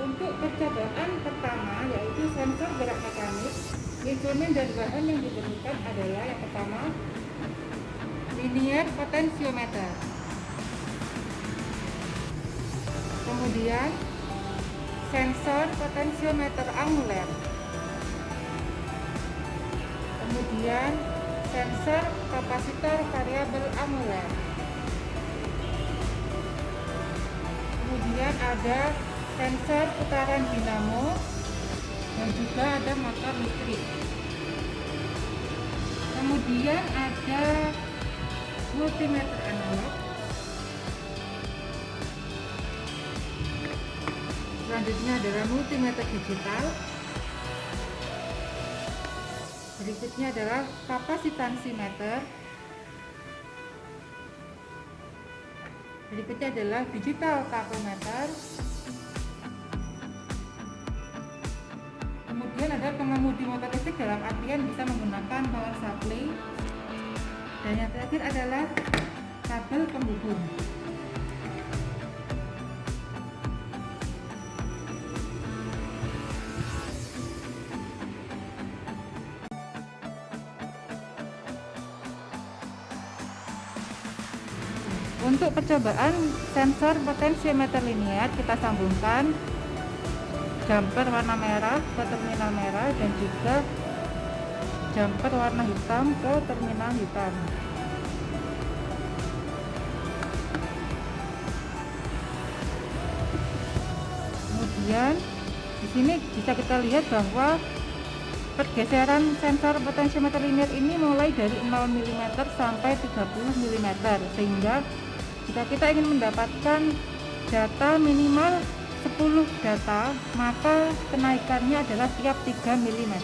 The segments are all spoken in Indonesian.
Untuk percobaan pertama yaitu sensor gerak mekanik, instrumen dan bahan yang diperlukan adalah yang pertama linear potentiometer, kemudian sensor potentiometer angular, kemudian sensor kapasitor variabel angular, kemudian ada sensor putaran dinamo, dan juga ada motor listrik. Kemudian ada multimeter analog. Selanjutnya adalah multimeter digital. Berikutnya adalah kapasitansimeter. Berikutnya adalah digital tachometer. Kemudian ada pengemudi motor listrik dalam artian bisa menggunakan power supply. Dan yang terakhir adalah kabel penghubung. Untuk percobaan sensor potentiometer linear, kita sambungkan jumper warna merah ke terminal merah dan juga jumper warna hitam ke terminal hitam. Kemudian di sini bisa kita lihat bahwa pergeseran sensor potentiometer linear ini mulai dari 0 mm sampai 30 mm, sehingga jika kita ingin mendapatkan data minimal 10 data, maka kenaikannya adalah tiap 3 mm.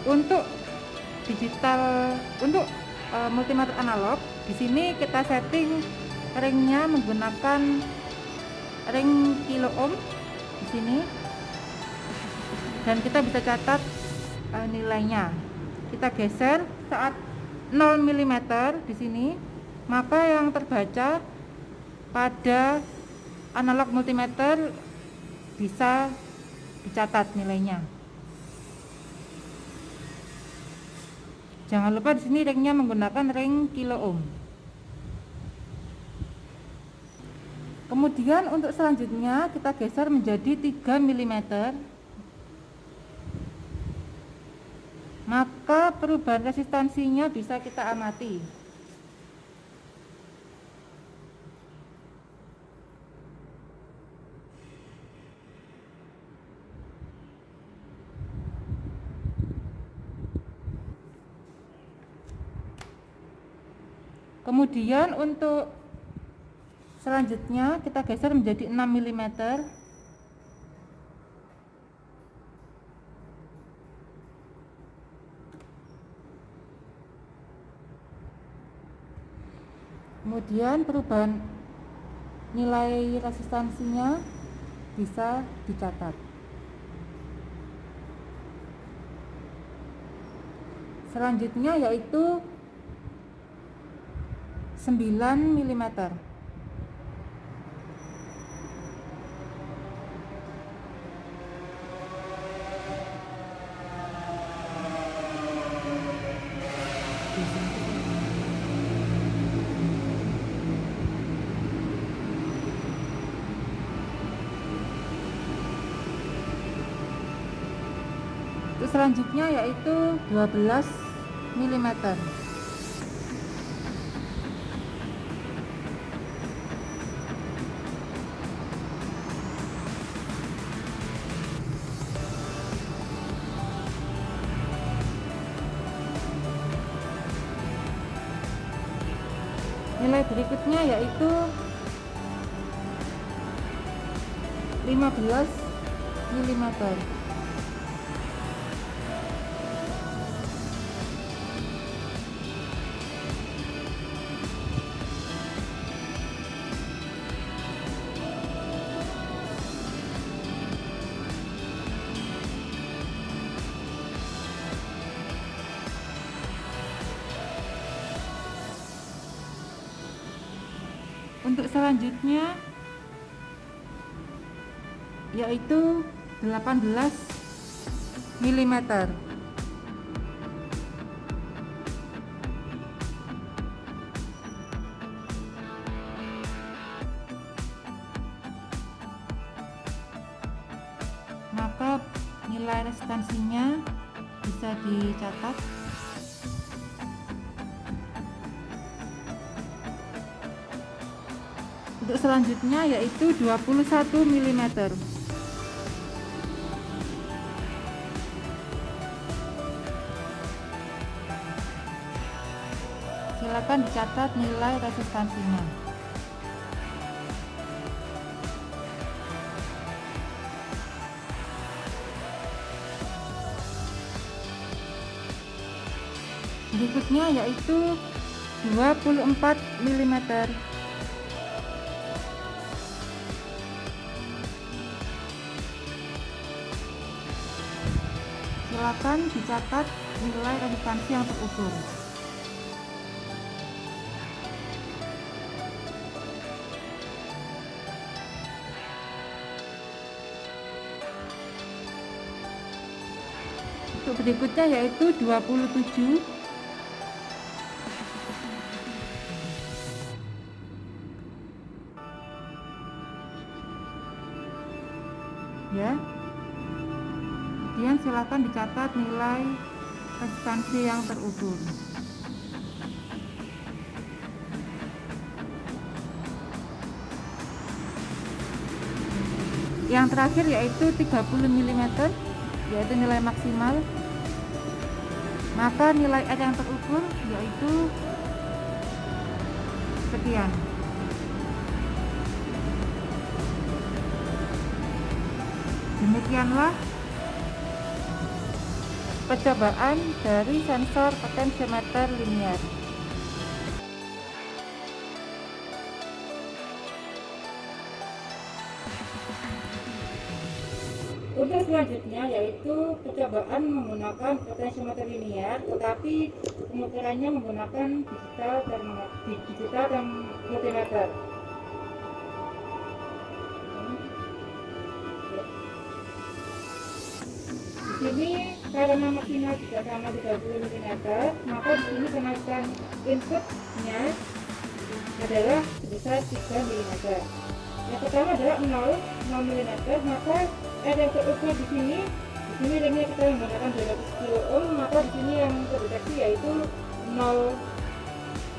Untuk multimeter analog, di sini kita setting ringnya menggunakan ring kilo ohm di sini, dan kita bisa catat nilainya. Kita geser saat 0 mm di sini, maka yang terbaca pada analog multimeter bisa dicatat nilainya. Jangan lupa di sini ringnya menggunakan ring kilo ohm. Kemudian untuk selanjutnya kita geser menjadi 3 mm. Maka perubahan resistansinya bisa kita amati. Kemudian untuk selanjutnya kita geser menjadi 6 mm. Kemudian perubahan nilai resistansinya bisa dicatat. Selanjutnya yaitu 9 mm. Untuk selanjutnya yaitu 12 mm. Nilai berikutnya yaitu 15 mm. Untuk selanjutnya yaitu 18 mm. Maka nilai resistansinya bisa dicatat. Untuk selanjutnya yaitu 21 mm. Silakan dicatat nilai resistansinya. Berikutnya yaitu 24 mm. Silakan dicatat nilai resistansi yang terukur. Untuk berikutnya yaitu 27 ya. Kemudian silakan dicatat nilai resistansi yang terukur. Yang terakhir yaitu 30 mm, yaitu nilai maksimal. Maka nilai R yang terukur yaitu sekian. Demikianlah percobaan dari sensor potentiometer linier. Untuk selanjutnya yaitu percobaan menggunakan potentiometer linier, tetapi pengukurannya menggunakan digital dan multimeter. Di sini karena maksimal juga sama 30 mm, maka di sini kenaikan inputnya adalah sebesar 3 mm. Yang pertama adalah 0 mm, maka R yang terukur di sini ringnya kita menggunakan 200 kilo ohm, maka di sini yang terdeteksi yaitu 0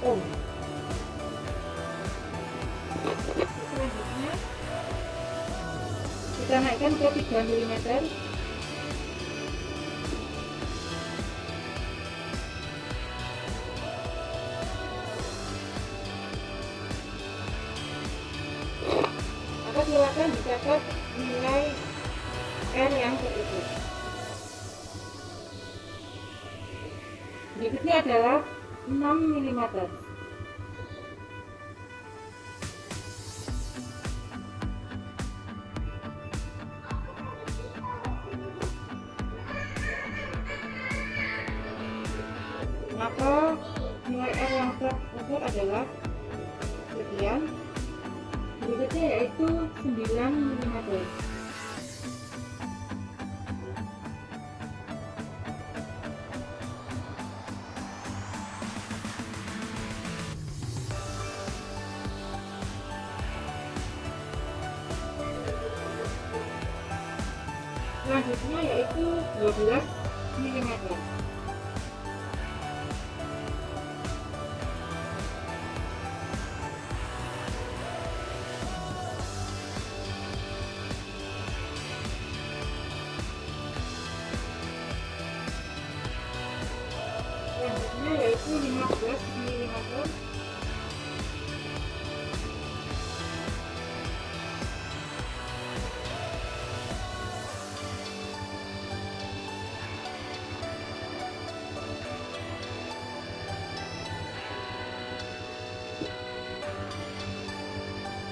ohm. Selanjutnya kita naikkan ke 3 mm. Maka silakan dicatat nilai R yang terukur. Berikutnya adalah 6 mm. Maka nilai R yang terukur adalah sekian. Berikutnya yaitu 9 mm. Selanjutnya yaitu 12 mm. Selanjutnya yaitu 15 mm.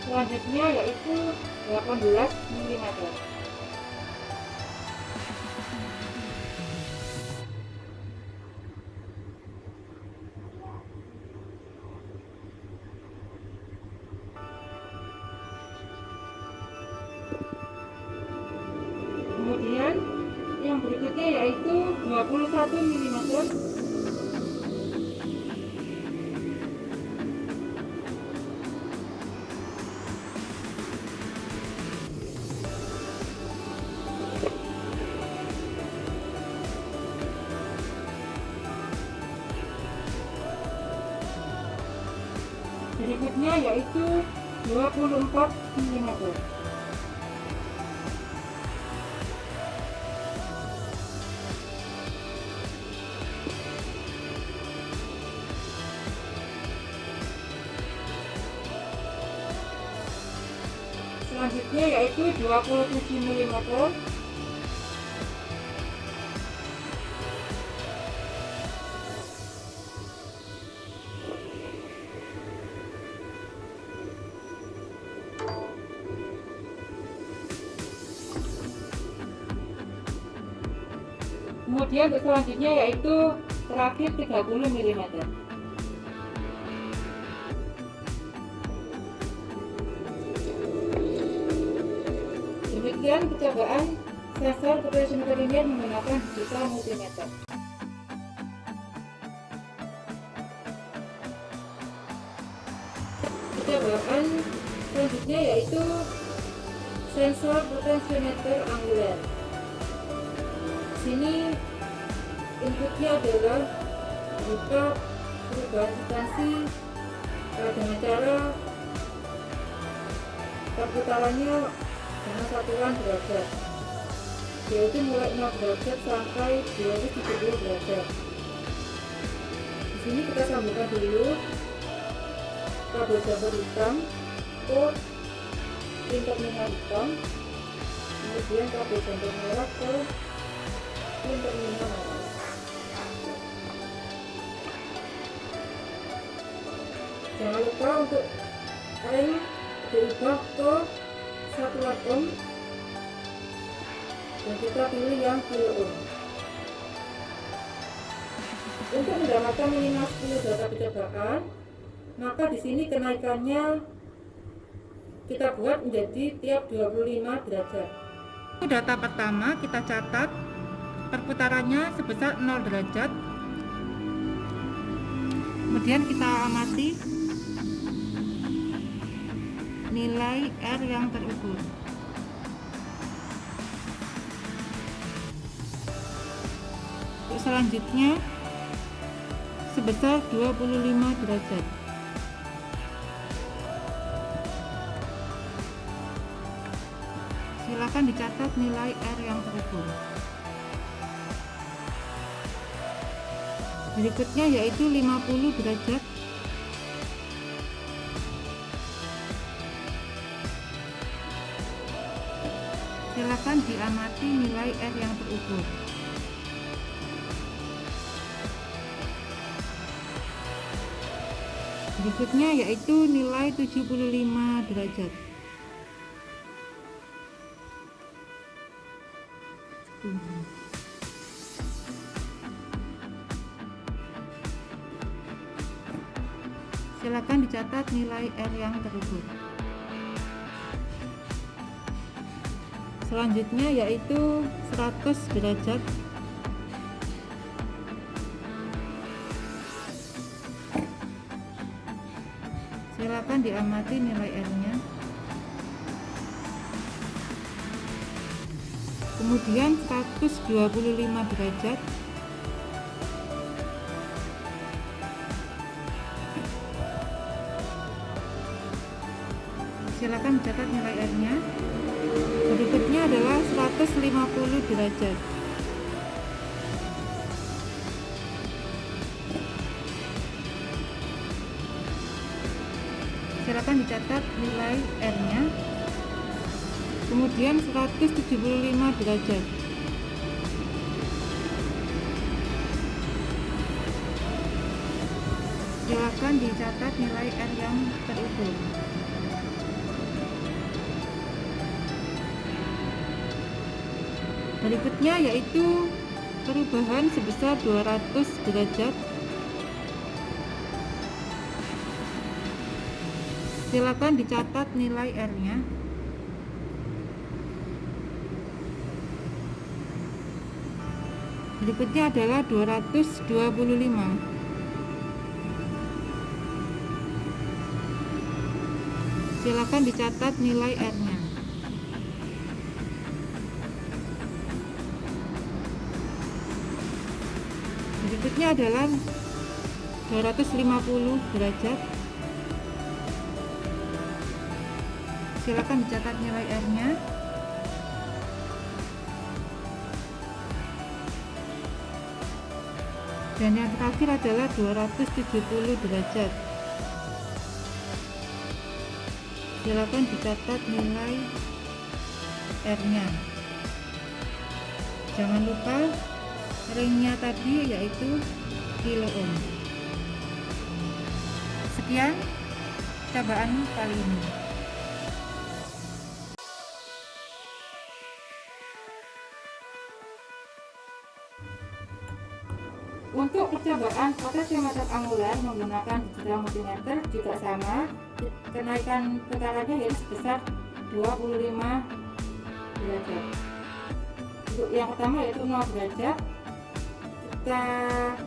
Selanjutnya yaitu 18 mm. Kemudian yang berikutnya yaitu 21 mm. Berikutnya yaitu 24 mm. Selanjutnya yaitu 27 mm. Kemudian untuk selanjutnya yaitu terakhir 30 mm. Demikian percobaan sensor potensiometer linear menggunakan digital multimeter. Percobaan selanjutnya yaitu sensor potensiometer angular. Sini inputnya adalah berupa perubahan substansi dengan cara perputarannya dengan satuan derajat, yaitu mulai 0 derajat sampai 270 derajat. Di sini kita sambungkan dulu kabel jumper hitam ke pin terminal hitam, kemudian kabel jumper merah ke pin terminal merah. Jangan lupa untuk rem diubah ke 1 ohm dan kita pilih yang kilo ohm. Untuk mendapatkan minimal 10 data percobaan, maka di sini kenaikannya kita buat menjadi tiap 25 derajat. Data pertama kita catat perputarannya sebesar 0 derajat. Kemudian kita amati nilai R yang terukur. Untuk selanjutnya sebesar 25 derajat. Silakan dicatat nilai R yang terukur. Berikutnya yaitu 50 derajat. Silakan diamati nilai R yang terukur. Berikutnya yaitu nilai 75 derajat. Silakan dicatat nilai R yang terukur. Selanjutnya yaitu 100 derajat. Silakan diamati nilai R-nya. Kemudian 125 derajat. Silakan dicatat nilai R-nya. Berikutnya adalah 150 derajat. Silakan dicatat nilai R-nya. Kemudian 175 derajat. Silakan dicatat nilai R yang terukur. Berikutnya yaitu perubahan sebesar 200 derajat. Silakan dicatat nilai R-nya. Berikutnya adalah 225. Silakan dicatat nilai R-nya. Berikutnya adalah 250 derajat. Silakan dicatat nilai R-nya. Dan yang terakhir adalah 270 derajat. Silakan dicatat nilai R-nya. Jangan lupa ringnya tadi yaitu kilo ohm. Sekian cobaan kali ini. Untuk percobaan potensiometer angular menggunakan digital multimeter juga sama, kenaikan tekarannya yaitu sebesar 25 derajat. Untuk yang pertama yaitu 0 derajat, kita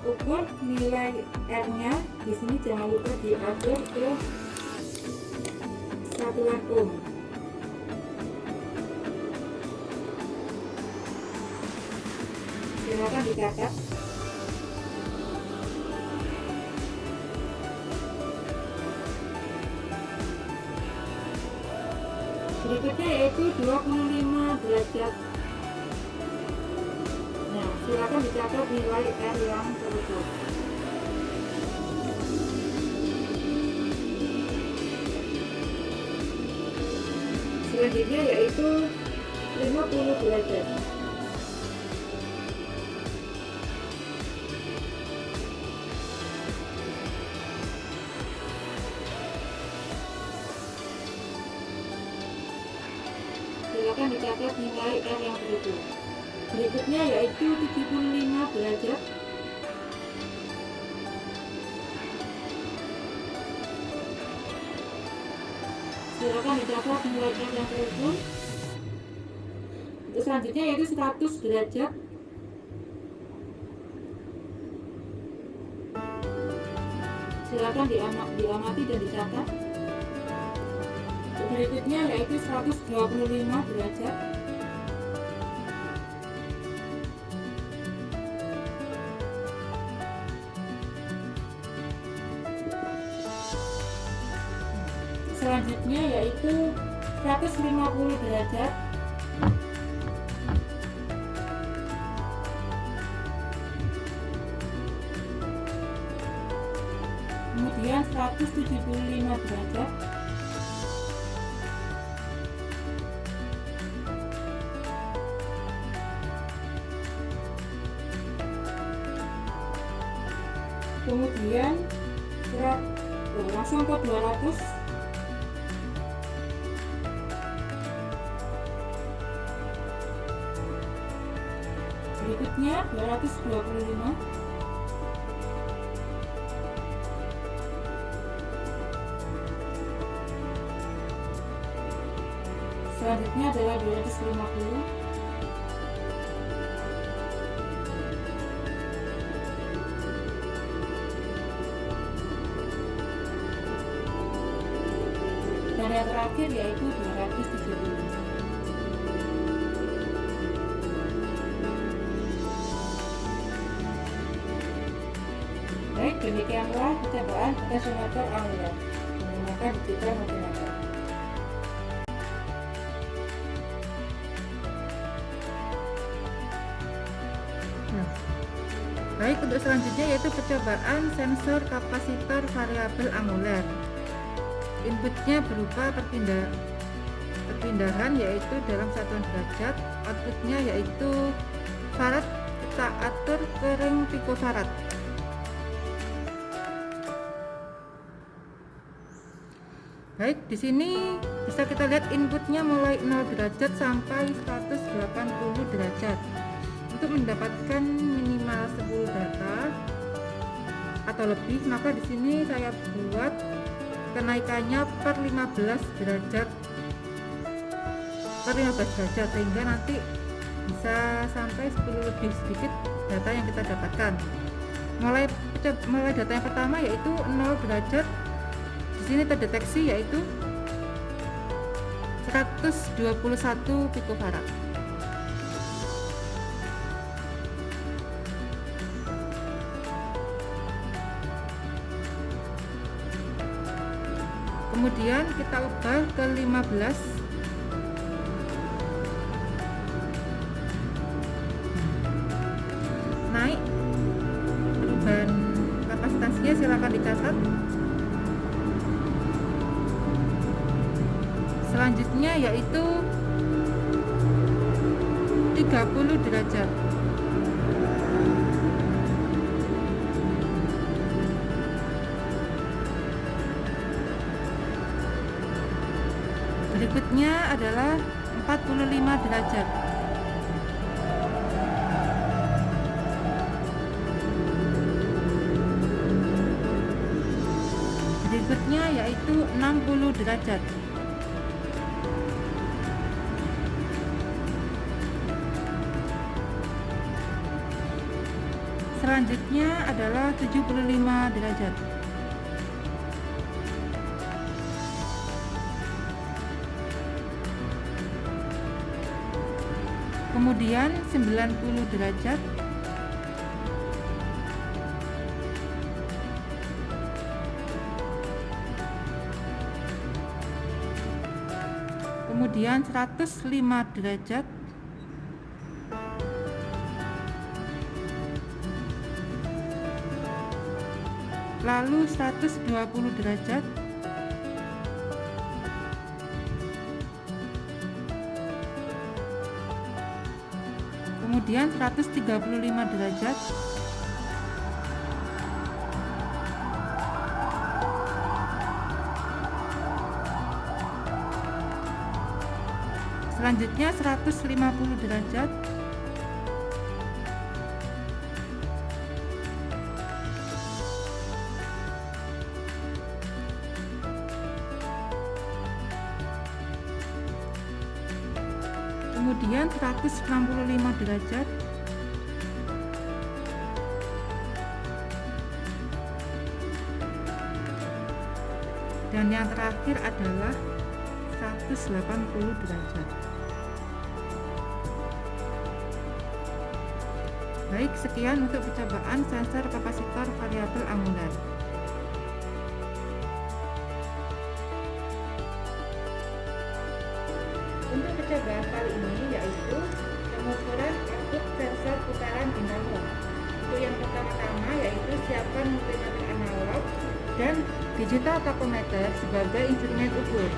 ukur nilai R-nya. Di sini jangan lupa diatur ke satuan ohm. Silakan dicatat. Berikutnya yaitu 25 derajat. Nah, silakan dicatat nilai R yang terukur. Selanjutnya yaitu 50 derajat. Silakan dicatat nilai R yang terukur. Berikutnya yaitu 75 derajat. Silakan dicatat nilai R yang terukur. Untuk selanjutnya yaitu 100 derajat. Silakan diamati dan dicatat. Berikutnya yaitu 125 derajat. Selanjutnya yaitu 150 derajat. Kemudian 175 derajat. Kemudian langsung ke 200. Berikutnya 225. Selanjutnya adalah 250. Dan yang terakhir yaitu 270. Baik, demikianlah percobaan potensiometer angular menggunakan digital multimeter. Baik, untuk selanjutnya yaitu percobaan sensor kapasitor variabel angular. Inputnya berupa perpindahan yaitu dalam satuan derajat, outputnya yaitu farad, kita atur ke ring picofarad. Baik, di sini bisa kita lihat inputnya mulai 0 derajat sampai 180 derajat. Untuk mendapatkan minimal 10 data atau lebih, maka di sini saya buat kenaikannya per 15 derajat sehingga nanti bisa sampai 10 lebih sedikit data yang kita dapatkan. Mulai data yang pertama yaitu 0 derajat. Di sini terdeteksi yaitu 121 picofarad. Kemudian kita ubah ke 15. Naik perubahan kapasitasnya, silakan dicatat. Selanjutnya yaitu 30 derajat. Berikutnya adalah 45 derajat. Berikutnya yaitu 60 derajat. Selanjutnya adalah 75 derajat. Kemudian 90 derajat. Kemudian 105 derajat. Lalu 120 derajat. Kemudian 135 derajat. Selanjutnya 150 derajat. Kemudian 165 derajat. Dan yang terakhir adalah 180 derajat. Baik, sekian untuk percobaan sensor kapasitor variabel angular. Untuk percobaan kali ini yaitu pengukuran output sensor putaran dinamo. Untuk yang pertama-tama yaitu siapkan multimeter analog dan digital tachometer sebagai instrumen ukur.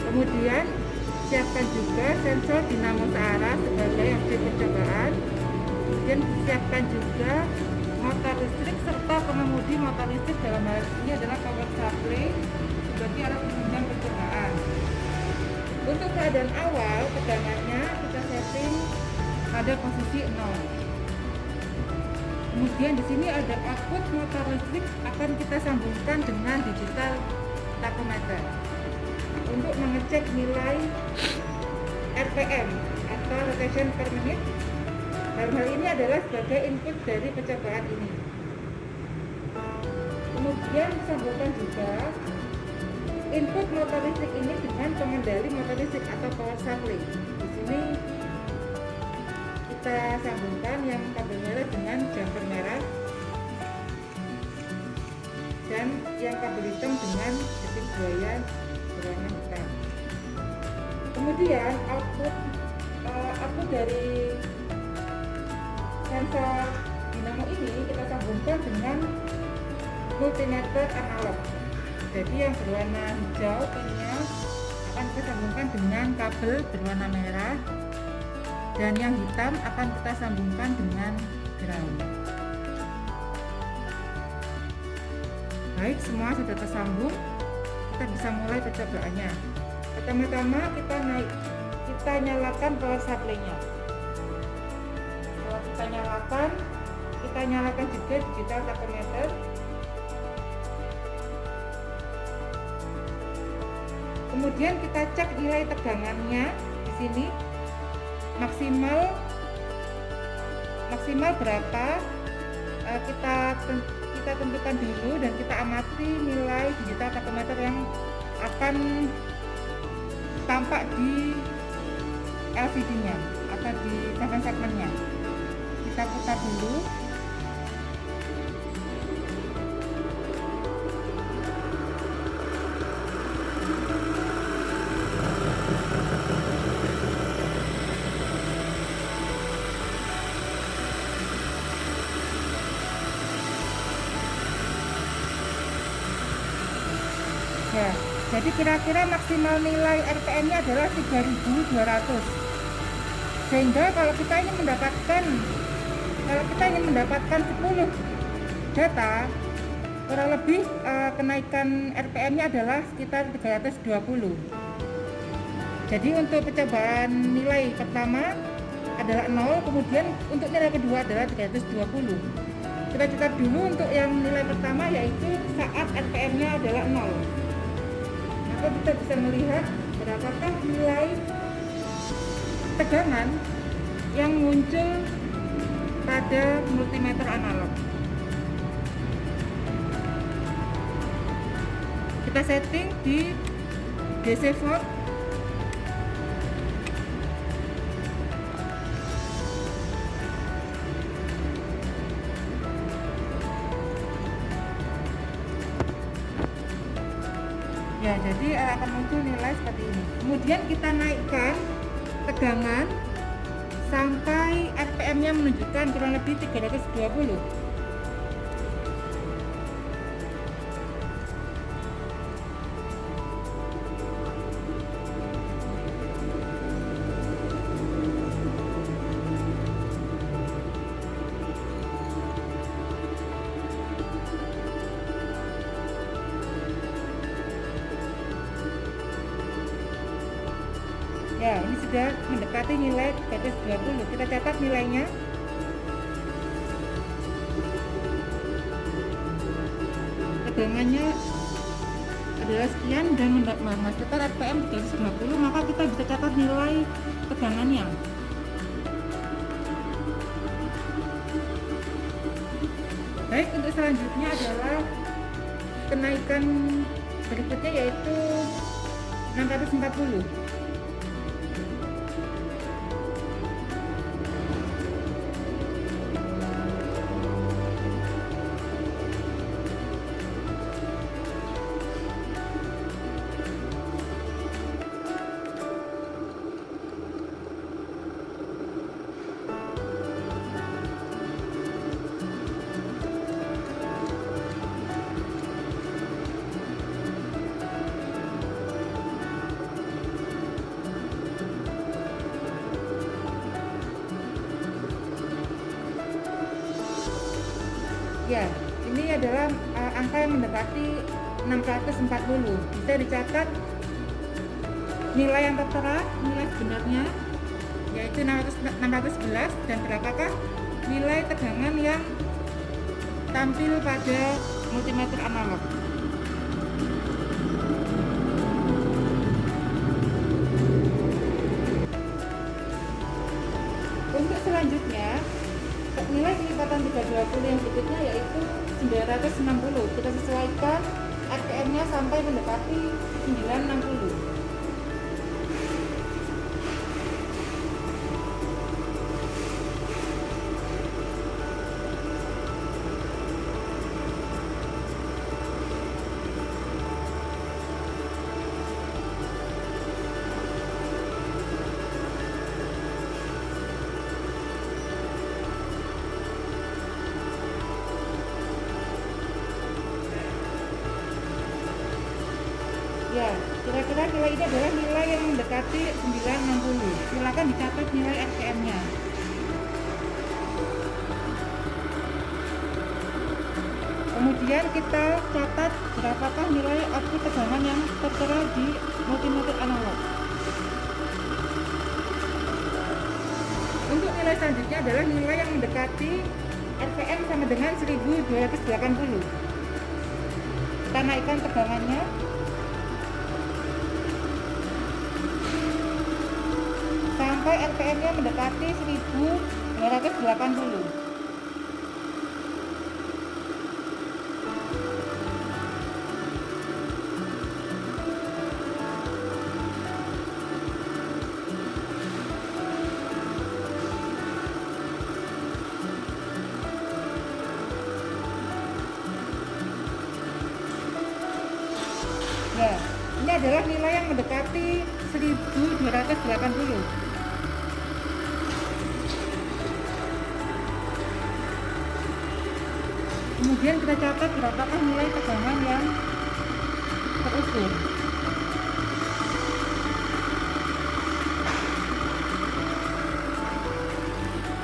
Kemudian siapkan juga sensor dinamo searah sebagai objek percobaan. Kemudian siapkan juga motor listrik serta pengemudi motor listrik, dalam hal ini adalah power supply sebagai alat penunjang percobaan. Untuk keadaan awal tegangannya kita setting pada posisi 0. Kemudian di sini ada output motor listrik, akan kita sambungkan dengan digital tachometer untuk mengecek nilai RPM atau rotation per menit. Dalam hal ini adalah sebagai input dari percobaan ini. Kemudian disambungkan juga input motor listrik ini dengan pengendali motor listrik atau power supply. Di sini kita sambungkan yang kabel merah dengan jumper merah dan yang kabel hitam dengan detik buaya berwarna hitam. Kemudian output dari sensor dinamo ini kita sambungkan dengan multimeter analog. Jadi yang berwarna hijau pinnya akan kita sambungkan dengan kabel berwarna merah, dan yang hitam akan kita sambungkan dengan ground. Baik, semua sudah tersambung. Kita bisa mulai percobaannya. Pertama-tama kita nyalakan power supply-nya. Setelah kita nyalakan juga digital tachometer. Kemudian kita cek nilai tegangannya di sini maksimal maksimal berapa, kita tentukan dulu dan kita amati nilai digital tachometer yang akan tampak di LCD-nya atau di segmen-segmennya. Kita putar dulu. Ya, jadi kira-kira maksimal nilai RPM-nya adalah 3200. Sehingga kalau kita ingin mendapatkan 10 data, kurang lebih kenaikan RPM-nya adalah sekitar 320. Jadi untuk percobaan nilai pertama adalah 0, kemudian untuk nilai kedua adalah 320. Kita catat dulu untuk yang nilai pertama, yaitu saat RPM-nya adalah 0. Maka kita bisa melihat berapakah nilai tegangan yang muncul pada multimeter analog. Kita setting di DC volt. Ya, jadi akan muncul nilai seperti ini. Kemudian kita naikkan tegangan sampai RPM-nya menunjukkan kurang lebih 320. Ya, ini sudah mendekati nilai 320. Kita catat nilainya. Tegangannya adalah sekian dan menghasilkan RPM 320, maka kita bisa catat nilai tegangannya. Baik, untuk selanjutnya adalah kenaikan berikutnya, yaitu 640. Ya, ini adalah angka yang mendekati 640. Bisa dicatat nilai yang tertera, nilai sebenarnya yaitu 611, dan berapakah nilai tegangan yang tampil pada multimeter analog. Untuk selanjutnya, nilai kelipatan 320 yang berikutnya yaitu 960. Kita sesuaikan RPM-nya sampai mendekati 960. Ya, kira-kira nilai ini adalah nilai yang mendekati 960. Silakan dicatat nilai RPM-nya. Kemudian kita catat berapakah nilai output tegangan yang tertera di multimeter analog. Untuk nilai selanjutnya adalah nilai yang mendekati RPM sama dengan 1280. Kita naikkan tegangannya sampai RPM-nya mendekati 1280. 280. Ya, ini adalah nilai yang mendekati 1280. Kemudian kita catat berapakah nilai tegangan yang terukur.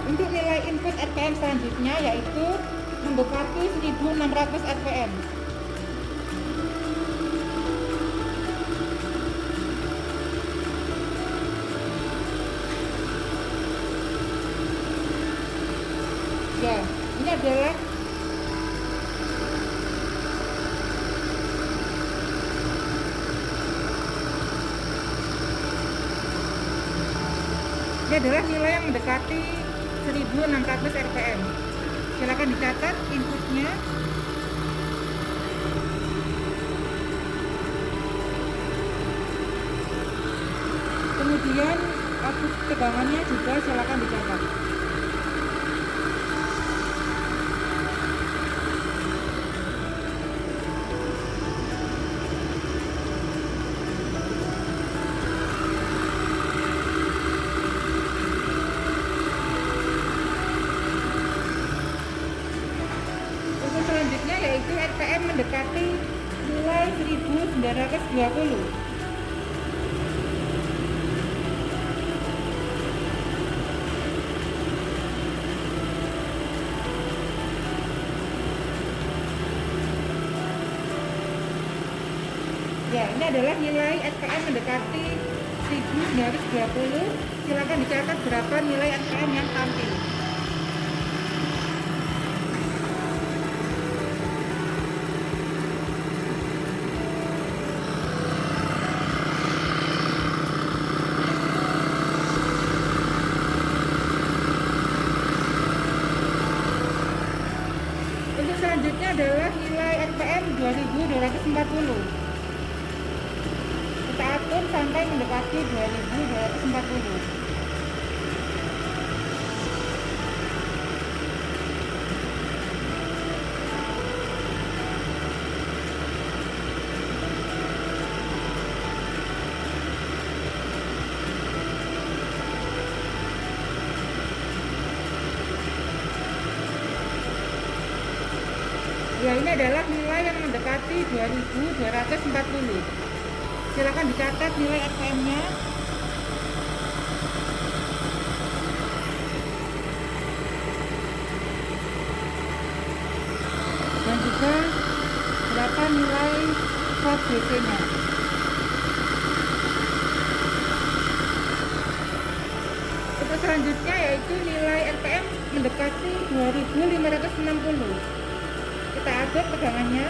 Untuk nilai input RPM selanjutnya yaitu mendekati 1600 RPM. Ya, ini adalah nilai yang mendekati 1600 RPM. Silakan dicatat inputnya. Kemudian output tegangannya juga silakan dicatat. Selanjutnya yaitu RPM mendekati nilai 1920. Ya, ini adalah nilai RPM mendekati 1920. Silakan dicatat berapa nilai RPM yang tampil. Selanjutnya adalah nilai RPM 2240. Kita atur sampai mendekati 2240. Ya, ini adalah nilai yang mendekati 2240. Silakan dicatat nilai RPM-nya. Dan juga berapa nilai slot DC-nya. Untuk selanjutnya yaitu nilai RPM mendekati 2560. Kita atur tegangannya.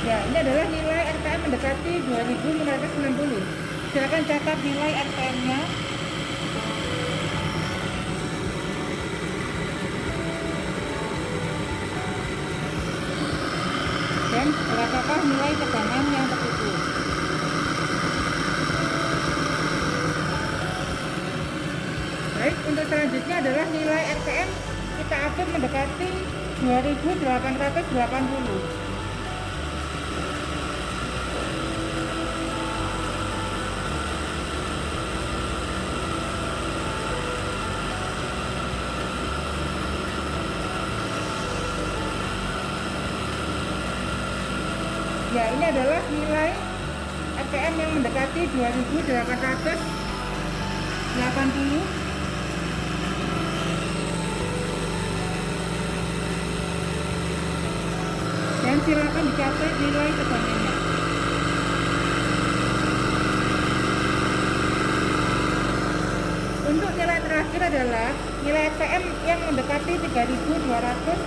Ya, ini adalah nilai RPM mendekati 2560. Silakan catat nilai RPM-nya. Dan berapakah nilai tegangan yang terukur. Baik, untuk selanjutnya adalah nilai RPM kita atur mendekati 2880. Ya, ini adalah nilai RPM yang mendekati 2840. 80, dan silakan dicatat nilai tegangannya. Untuk nilai terakhir adalah nilai RPM yang mendekati 3200,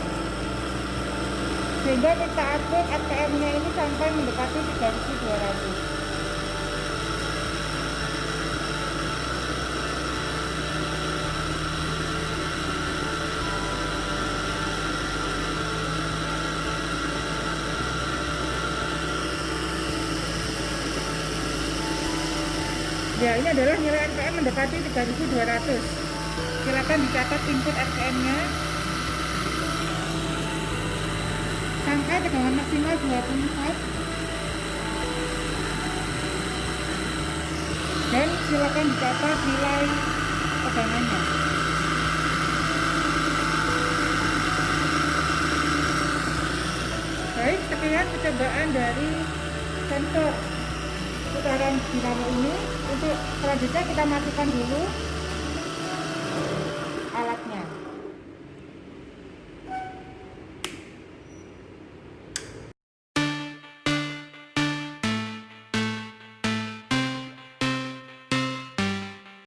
sehingga kita atur RPM-nya ini sampai mendekati 3200. Ya, ini adalah nilai RPM mendekati 3200. Silakan dicatat input RPM-nya. Sampai tegangan maksimal 20 watt. Dan silakan dicatat nilai tegangannya. Baik, sekian percobaan dari sensor putaran dinamo ini. Untuk selanjutnya kita matikan dulu.